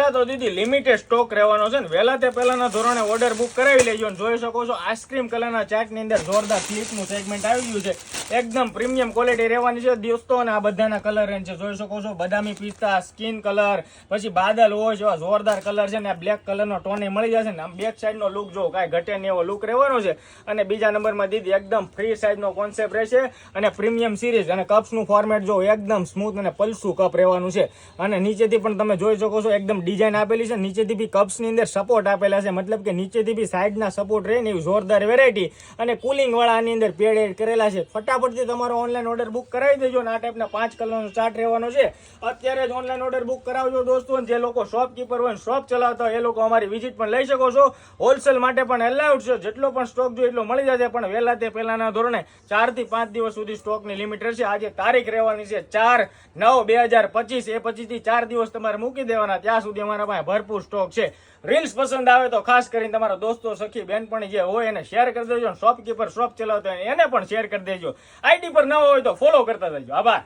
પહેલા તો દીદી limited stock રહેવાનો છે ને વહેલા તે પહેલાના ધોરણે ઓર્ડર બુક કરાવી લેજો. જોઈ શકો છો આઈસ્ક્રીમ કલરના ચાર્ટની અંદર જોરદાર સ્લીપનું સેગમેન્ટ આવી ગયું છે. એકદમ પ્રીમિયમ ક્વોલિટી રહેવાની છે દોસ્તો. અને આ બધાના કલર રેન્જ છે જોઈ શકો છો. બદામી પિસ્તા, સ્કિન કલર, પછી બાદલ હોય એવા જોરદાર કલર છે ને. આ બ્લેક કલરનો ટોને મળી જશે ને. આમ બેક સાઈડનો લુક જો કાંઈ ઘટે નહીં એવો લુક રહેવાનો છે. અને બીજા નંબરમાં દીદી એકદમ ફ્રી સાઈઝનો કોન્સેપ્ટ રહેશે અને પ્રીમિયમ સિરીઝ અને કપ્સનું ફોર્મેટ જો એકદમ સ્મૂથ અને પલસું કપ રહેવાનું છે. અને નીચેથી પણ તમે જોઈ શકો છો એકદમ ડિઝાઇન આપેલી છે. નીચેથી બી કપ્સની અંદર સપોર્ટ આપેલા છે, મતલબ કે નીચેથી બી સાઈડના સપોર્ટ રહે ને એવી જોરદાર વેરાયટી. અને કુલિંગ વાળા આની અંદર પેડ એડ કરેલા છે. ફટાફટથી તમારો ઓનલાઈન ઓર્ડર બુક કરાવી દેજો. અને આ ટાઈપના 5 કલરનો ચાર્ટ રહેવાનો છે. અત્યારે જ ઓનલાઈન ઓર્ડર બુક કરાવજો દોસ્તો. જે લોકો શોપકીપર હોય શોપ ચલાવતા હોય એ લોકો અમારી વિઝિટ પણ લઈ શકો છો. હોલસેલ માટે પણ એલાઉડ છે. જેટલો પણ સ્ટોક જોઈએ એટલો મળી જશે, પણ વહેલા તે પહેલાના ધોરણે 4 થી 5 દિવસ સુધી સ્ટોકની લિમિટ રહેશે. આજે તારીખ રહેવાની છે 4/9/2025. એ પછીથી 4 દિવસ તમારે મૂકી દેવાના. ત્યાં સુધી અમારા પાસે ભરપૂર સ્ટોક છે. રીલ્સ પસંદ આવે તો ખાસ કરીને તમારા દોસ્તો, સખી, બેનપણી જે હોય એને શેર કરી દેજો. શોપકીપર શોપ ચલાવતા હોય એને પણ શેર કરી દેજો. આઈડી પર ન હોય તો ફોલો કરતા જજો. આભાર.